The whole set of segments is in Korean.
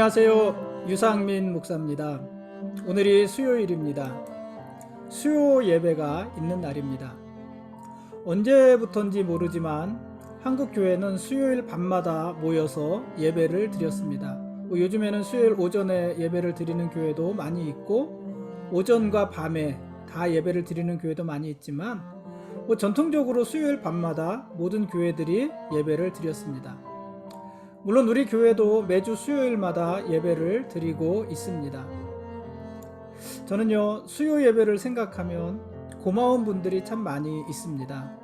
안녕하세요. 유상민 목사입니다. 오늘이 수요일입니다. 수요 예배가 있는 날입니다. 언제부턴지 모르지만 한국 교회는 수요일 밤마다 모여서 예배를 드렸습니다. 요즘에는 수요일 오전에 예배를 드리는 교회도 많이 있고 오전과 밤에 다 예배를 드리는 교회도 많이 있지만 전통적으로 수요일 밤마다 모든 교회들이 예배를 드렸습니다. 물론 우리 교회도 매주 수요일마다 예배를 드리고 있습니다. 저는요, 수요 예배를 생각하면 고마운 분들이 참 많이 있습니다.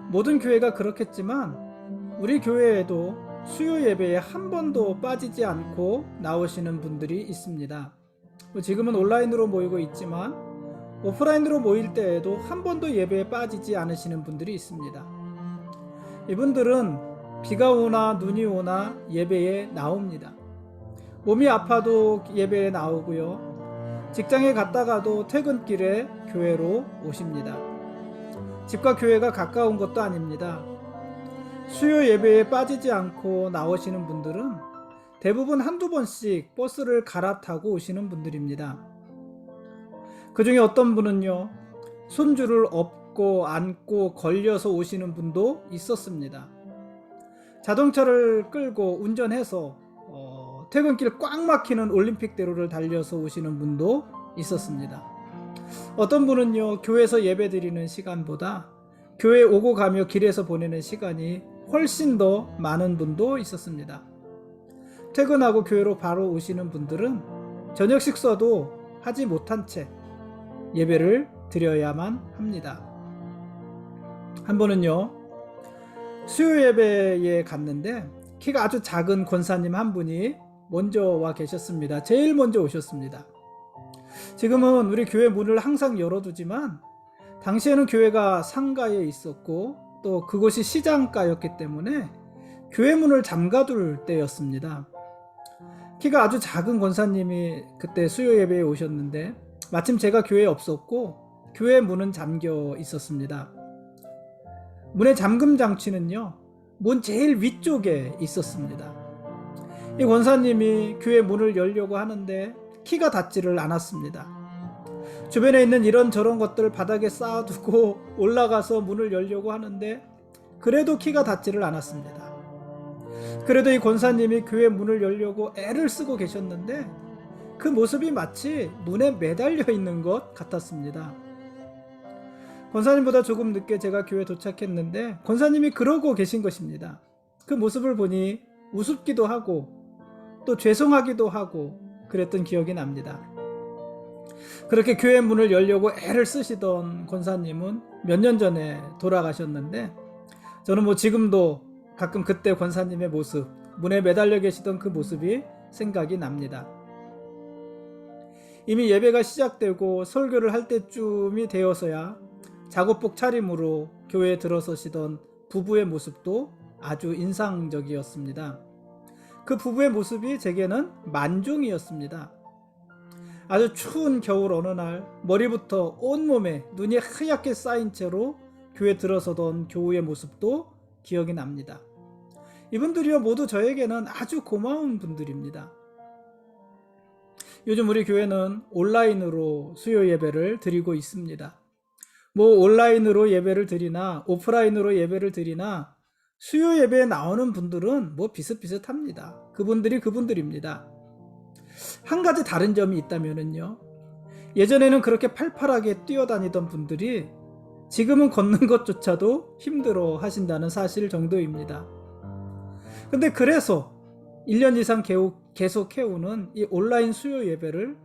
모든 교회가 그렇겠지만 우리 교회에도 수요 예배에 한 번도 빠지지 않고 나오시는 분들이 있습니다. 지금은 온라인으로 모이고 있지만 오프라인으로 모일 때에도 한 번도 예배에 빠지지 않으시는 분들이 있습니다. 이분들은 비가 오나 눈이 오나 예배에 나옵니다. 몸이 아파도 예배에 나오고요. 직장에 갔다가도 퇴근길에 교회로 오십니다. 집과 교회가 가까운 것도 아닙니다. 수요 예배에 빠지지 않고 나오시는 분들은 대부분 한두 번씩 버스를 갈아타고 오시는 분들입니다. 그 중에 어떤 분은요, 손주를 업고 안고 걸려서 오시는 분도 있었습니다. 자동차를 끌고 운전해서 퇴근길 꽉 막히는 올림픽대로를 달려서 오시는 분도 있었습니다. 어떤 분은요, 교회에서 예배 드리는 시간보다 교회 오고 가며 길에서 보내는 시간이 훨씬 더 많은 분도 있었습니다. 퇴근하고 교회로 바로 오시는 분들은 저녁 식사도 하지 못한 채 예배를 드려야만 합니다. 한 번은요, 수요 예배에 갔는데 키가 아주 작은 권사님 한 분이 먼저 와 계셨습니다. 제일 먼저 오셨습니다. 지금은 우리 교회 문을 항상 열어두지만 당시에는 교회가 상가에 있었고 또 그곳이 시장가였기 때문에 교회 문을 잠가둘 때였습니다. 키가 아주 작은 권사님이 그때 수요 예배에 오셨는데 마침 제가 교회에 없었고 교회 문은 잠겨 있었습니다. 문의 잠금 장치는요, 문 제일 위쪽에 있었습니다. 이 권사님이 교회 문을 열려고 하는데 키가 닿지를 않았습니다. 주변에 있는 이런저런 것들 바닥에 쌓아두고 올라가서 문을 열려고 하는데 그래도 키가 닿지를 않았습니다. 그래도 이 권사님이 교회 문을 열려고 애를 쓰고 계셨는데 그 모습이 마치 문에 매달려 있는 것 같았습니다. 권사님보다 조금 늦게 제가 교회에 도착했는데 권사님이 그러고 계신 것입니다. 그 모습을 보니 우습기도 하고 또 죄송하기도 하고 그랬던 기억이 납니다. 그렇게 교회 문을 열려고 애를 쓰시던 권사님은 몇 년 전에 돌아가셨는데 저는 지금도 가끔 그때 권사님의 모습, 문에 매달려 계시던 그 모습이 생각이 납니다. 이미 예배가 시작되고 설교를 할 때쯤이 되어서야 작업복 차림으로 교회에 들어서시던 부부의 모습도 아주 인상적이었습니다. 그 부부의 모습이 제게는 만종이었습니다. 아주 추운 겨울 어느 날 머리부터 온몸에 눈이 하얗게 쌓인 채로 교회에 들어서던 교우의 모습도 기억이 납니다. 이분들이요 모두 저에게는 아주 고마운 분들입니다. 요즘 우리 교회는 온라인으로 수요 예배를 드리고 있습니다. 온라인으로 예배를 드리나 오프라인으로 예배를 드리나 수요 예배에 나오는 분들은 비슷비슷합니다. 그분들이 그분들입니다. 한 가지 다른 점이 있다면요, 예전에는 그렇게 팔팔하게 뛰어다니던 분들이 지금은 걷는 것조차도 힘들어 하신다는 사실 정도입니다. 근데 그래서 1년 이상 계속 해오는 이 온라인 수요 예배를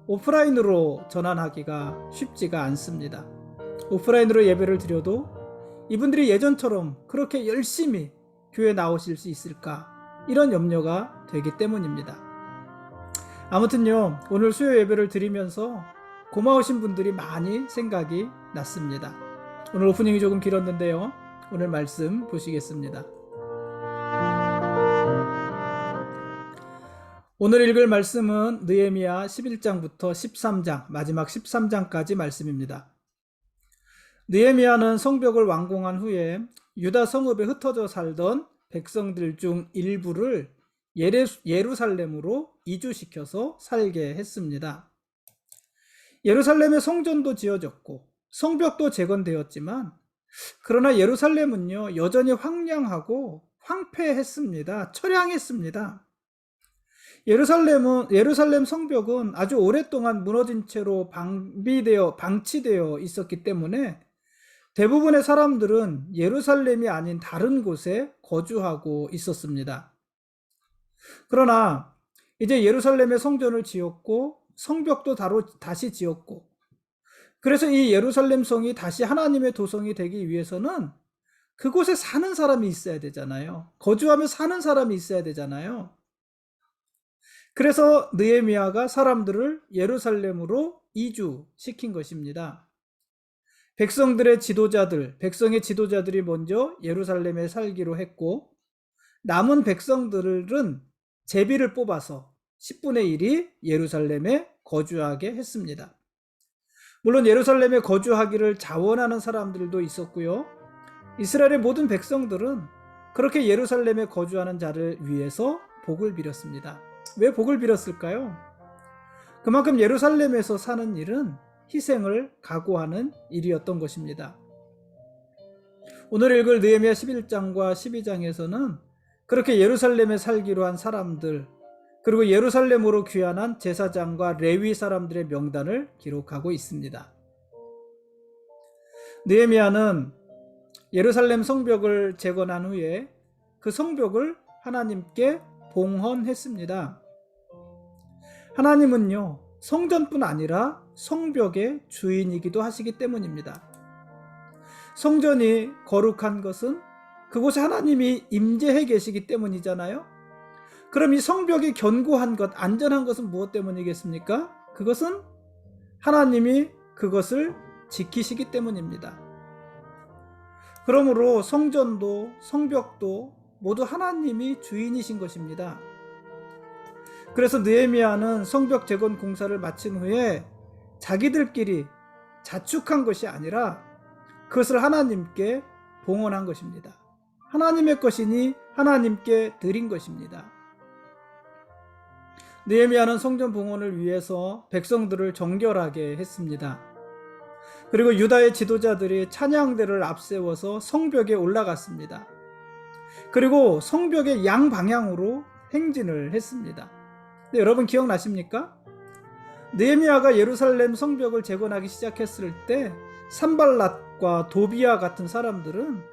오프라인으로 전환하기가 쉽지가 않습니다. 오프라인으로 예배를 드려도 이분들이 예전처럼 그렇게 열심히 교회에 나오실 수 있을까, 이런 염려가 되기 때문입니다. 아무튼요, 오늘 수요 예배를 드리면서 고마우신 분들이 많이 생각이 났습니다. 오늘 오프닝이 조금 길었는데요, 오늘 말씀 보시겠습니다. 오늘 읽을 말씀은 느헤미야 11장부터 13장, 마지막 13장까지 말씀입니다. 느헤미야는 성벽을 완공한 후에 유다 성읍에 흩어져 살던 백성들 중 일부를 예루살렘으로 이주시켜서 살게 했습니다. 예루살렘의 성전도 지어졌고 성벽도 재건되었지만 그러나 예루살렘은요 여전히 황량하고 황폐했습니다. 처량했습니다. 예루살렘 성벽은 아주 오랫동안 무너진 채로 방치되어 있었기 때문에 대부분의 사람들은 예루살렘이 아닌 다른 곳에 거주하고 있었습니다. 그러나 이제 예루살렘의 성전을 지었고 성벽도 다시 지었고 그래서 이 예루살렘 성이 다시 하나님의 도성이 되기 위해서는 그곳에 사는 사람이 있어야 되잖아요. 거주하며 사는 사람이 있어야 되잖아요. 그래서 느헤미야가 사람들을 예루살렘으로 이주시킨 것입니다. 백성의 지도자들이 먼저 예루살렘에 살기로 했고 남은 백성들은 제비를 뽑아서 10분의 1이 예루살렘에 거주하게 했습니다. 물론 예루살렘에 거주하기를 자원하는 사람들도 있었고요. 이스라엘의 모든 백성들은 그렇게 예루살렘에 거주하는 자를 위해서 복을 빌었습니다. 왜 복을 빌었을까요? 그만큼 예루살렘에서 사는 일은 희생을 각오하는 일이었던 것입니다. 오늘 읽을 느헤미야 11장과 12장에서는 그렇게 예루살렘에 살기로 한 사람들 그리고 예루살렘으로 귀환한 제사장과 레위 사람들의 명단을 기록하고 있습니다. 느헤미야는 예루살렘 성벽을 재건한 후에 그 성벽을 하나님께 봉헌했습니다. 하나님은요 성전뿐 아니라 성벽의 주인이기도 하시기 때문입니다. 성전이 거룩한 것은 그곳에 하나님이 임재해 계시기 때문이잖아요. 그럼 이 성벽이 견고한 것, 안전한 것은 무엇 때문이겠습니까? 그것은 하나님이 그것을 지키시기 때문입니다. 그러므로 성전도 성벽도 모두 하나님이 주인이신 것입니다. 그래서 느헤미야는 성벽 재건 공사를 마친 후에 자기들끼리 자축한 것이 아니라 그것을 하나님께 봉헌한 것입니다. 하나님의 것이니 하나님께 드린 것입니다. 느헤미야는 성전 봉헌을 위해서 백성들을 정결하게 했습니다. 그리고 유다의 지도자들이 찬양대를 앞세워서 성벽에 올라갔습니다. 그리고 성벽의 양방향으로 행진을 했습니다. 네, 여러분 기억나십니까? 느헤미야가 예루살렘 성벽을 재건하기 시작했을 때 산발랏과 도비야 같은 사람들은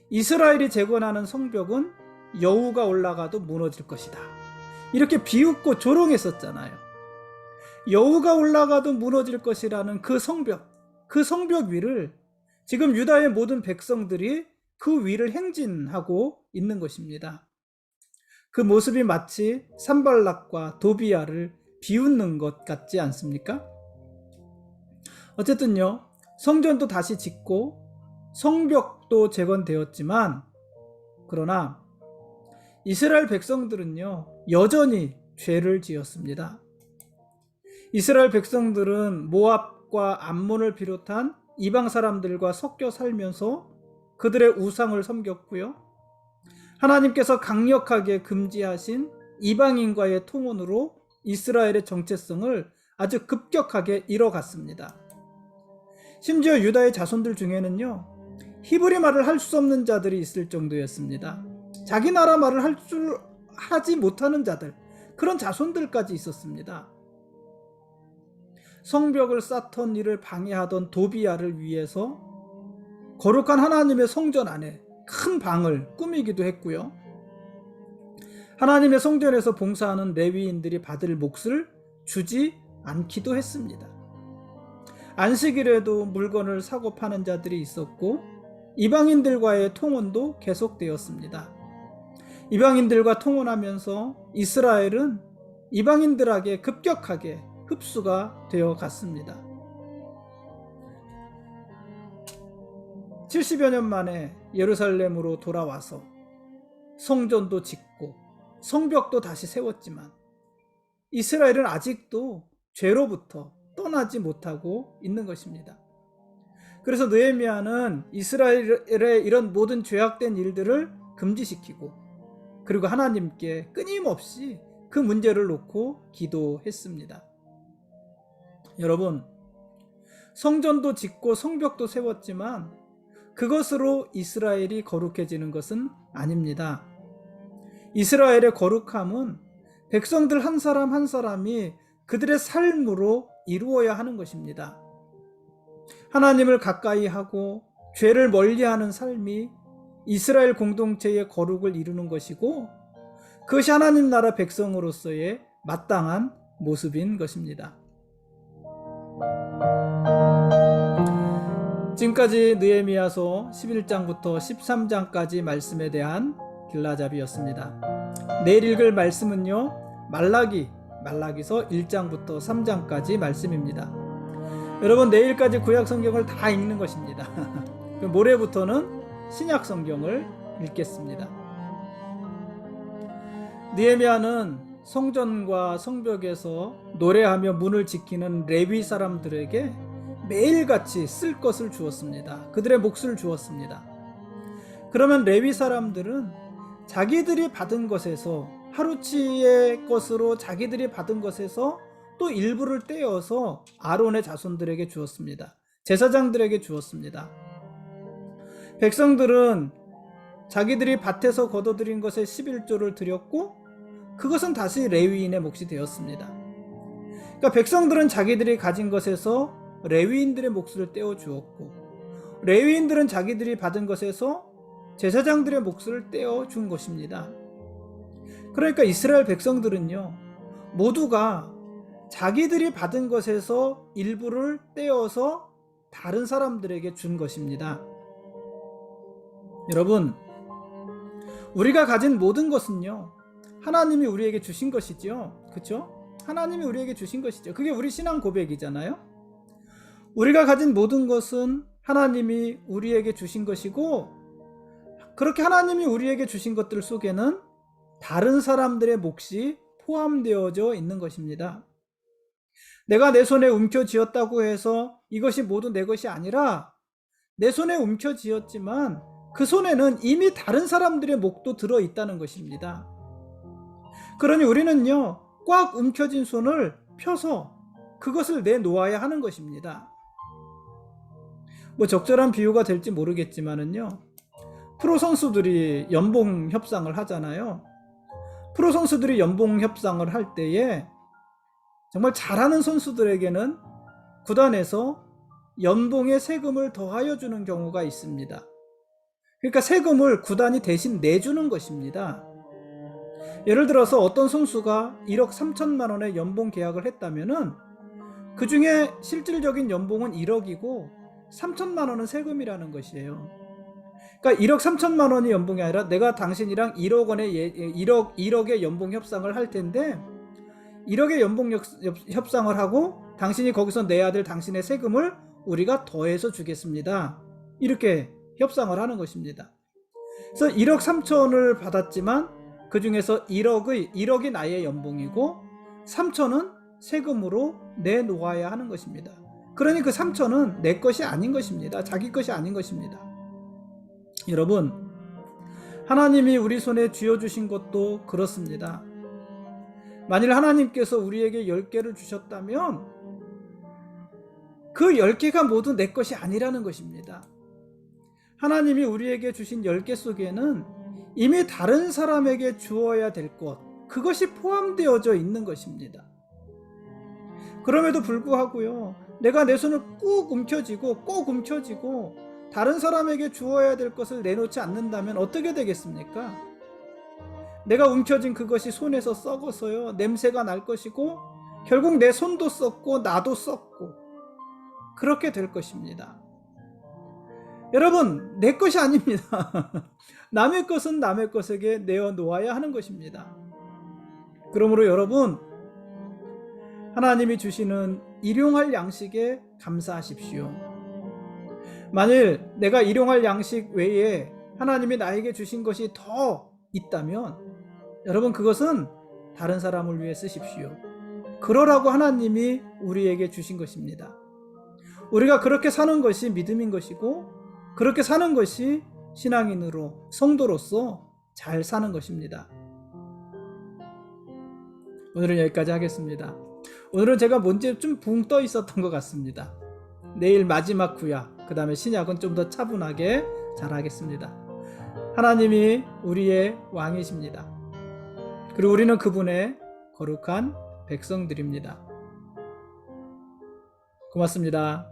이스라엘이 재건하는 성벽은 여우가 올라가도 무너질 것이다. 이렇게 비웃고 조롱했었잖아요. 여우가 올라가도 무너질 것이라는 그 성벽 위를 지금 유다의 모든 백성들이 그 위를 행진하고 있는 것입니다. 그 모습이 마치 산발락과 도비야를 비웃는 것 같지 않습니까? 어쨌든요, 성전도 다시 짓고 성벽도 재건되었지만 그러나 이스라엘 백성들은요 여전히 죄를 지었습니다. 이스라엘 백성들은 모압과 암몬을 비롯한 이방 사람들과 섞여 살면서 그들의 우상을 섬겼고요. 하나님께서 강력하게 금지하신 이방인과의 통혼으로 이스라엘의 정체성을 아주 급격하게 잃어갔습니다. 심지어 유다의 자손들 중에는요 히브리 말을 할 수 없는 자들이 있을 정도였습니다. 자기 나라 말을 하지 못하는 자들, 그런 자손들까지 있었습니다. 성벽을 쌓던 일을 방해하던 도비야를 위해서 거룩한 하나님의 성전 안에 큰 방을 꾸미기도 했고요. 하나님의 성전에서 봉사하는 레위인들이 받을 몫을 주지 않기도 했습니다. 안식일에도 물건을 사고 파는 자들이 있었고 이방인들과의 통혼도 계속되었습니다. 이방인들과 통혼하면서 이스라엘은 이방인들에게 급격하게 흡수가 되어 갔습니다. 70여 년 만에 예루살렘으로 돌아와서 성전도 짓고 성벽도 다시 세웠지만 이스라엘은 아직도 죄로부터 떠나지 못하고 있는 것입니다. 그래서 느헤미야는 이스라엘의 이런 모든 죄악된 일들을 금지시키고 그리고 하나님께 끊임없이 그 문제를 놓고 기도했습니다. 여러분, 성전도 짓고 성벽도 세웠지만 그것으로 이스라엘이 거룩해지는 것은 아닙니다. 이스라엘의 거룩함은 백성들 한 사람 한 사람이 그들의 삶으로 이루어야 하는 것입니다. 하나님을 가까이 하고 죄를 멀리하는 삶이 이스라엘 공동체의 거룩을 이루는 것이고, 그것이 하나님 나라 백성으로서의 마땅한 모습인 것입니다. 지금까지 느헤미야서 11장부터 13장까지 말씀에 대한 길라잡이였습니다. 내일 읽을 말씀은요, 말라기서 1장부터 3장까지 말씀입니다. 여러분, 내일까지 구약 성경을 다 읽는 것입니다. 모레부터는 신약 성경을 읽겠습니다. 느헤미야는 성전과 성벽에서 노래하며 문을 지키는 레위 사람들에게 매일같이 쓸 것을 주었습니다. 그들의 몫을 주었습니다. 그러면 레위 사람들은 자기들이 받은 것에서, 하루치의 것으로 자기들이 받은 것에서 또 일부를 떼어서 아론의 자손들에게 주었습니다. 제사장들에게 주었습니다. 백성들은 자기들이 밭에서 거둬들인 것의 11조를 드렸고, 그것은 다시 레위인의 몫이 되었습니다. 그러니까 백성들은 자기들이 가진 것에서 레위인들의 몫을 떼어 주었고, 레위인들은 자기들이 받은 것에서 제사장들의 몫을 떼어 준 것입니다. 그러니까 이스라엘 백성들은요, 모두가 자기들이 받은 것에서 일부를 떼어서 다른 사람들에게 준 것입니다. 여러분, 우리가 가진 모든 것은요, 하나님이 우리에게 주신 것이죠. 그렇죠? 하나님이 우리에게 주신 것이죠. 그게 우리 신앙 고백이잖아요. 우리가 가진 모든 것은 하나님이 우리에게 주신 것이고, 그렇게 하나님이 우리에게 주신 것들 속에는 다른 사람들의 몫이 포함되어져 있는 것입니다. 내가 내 손에 움켜쥐었다고 해서 이것이 모두 내 것이 아니라, 내 손에 움켜쥐었지만 그 손에는 이미 다른 사람들의 몫도 들어있다는 것입니다. 그러니 우리는요, 꽉 움켜쥔 손을 펴서 그것을 내놓아야 하는 것입니다. 적절한 비유가 될지 모르겠지만은요, 프로 선수들이 연봉 협상을 하잖아요. 프로 선수들이 연봉 협상을 할 때에 정말 잘하는 선수들에게는 구단에서 연봉에 세금을 더하여 주는 경우가 있습니다. 그러니까 세금을 구단이 대신 내주는 것입니다. 예를 들어서 어떤 선수가 1억 3천만 원의 연봉 계약을 했다면은 그 중에 실질적인 연봉은 1억이고 3천만 원은 세금이라는 것이에요. 그러니까 1억 3천만 원이 연봉이 아니라 내가 당신이랑 1억의 연봉 협상을 할 텐데 1억의 연봉 협상을 하고 당신이 거기서 내야 될 당신의 세금을 우리가 더해서 주겠습니다. 이렇게 협상을 하는 것입니다. 그래서 1억 3천을 받았지만 그 중에서 1억이 나의 연봉이고 3천은 세금으로 내놓아야 하는 것입니다. 그러니 그 3천은 내 것이 아닌 것입니다. 자기 것이 아닌 것입니다. 여러분, 하나님이 우리 손에 쥐어주신 것도 그렇습니다. 만일 하나님께서 우리에게 10개를 주셨다면 그 10개가 모두 내 것이 아니라는 것입니다. 하나님이 우리에게 주신 10개 속에는 이미 다른 사람에게 주어야 될 것, 그것이 포함되어져 있는 것입니다. 그럼에도 불구하고요, 내가 내 손을 꼭 움켜쥐고 다른 사람에게 주어야 될 것을 내놓지 않는다면 어떻게 되겠습니까? 내가 움켜쥔 그것이 손에서 썩어서요, 냄새가 날 것이고 결국 내 손도 썩고 나도 썩고 그렇게 될 것입니다. 여러분, 내 것이 아닙니다. 남의 것은 남의 것에게 내어놓아야 하는 것입니다. 그러므로 여러분, 하나님이 주시는 일용할 양식에 감사하십시오. 만일 내가 일용할 양식 외에 하나님이 나에게 주신 것이 더 있다면 여러분, 그것은 다른 사람을 위해 쓰십시오. 그러라고 하나님이 우리에게 주신 것입니다. 우리가 그렇게 사는 것이 믿음인 것이고, 그렇게 사는 것이 신앙인으로, 성도로서 잘 사는 것입니다. 오늘은 여기까지 하겠습니다. 오늘은 제가 뭔지 좀 붕 떠 있었던 것 같습니다. 내일 마지막 구약, 그 다음에 신약은 좀 더 차분하게 잘하겠습니다. 하나님이 우리의 왕이십니다. 그리고 우리는 그분의 거룩한 백성들입니다. 고맙습니다.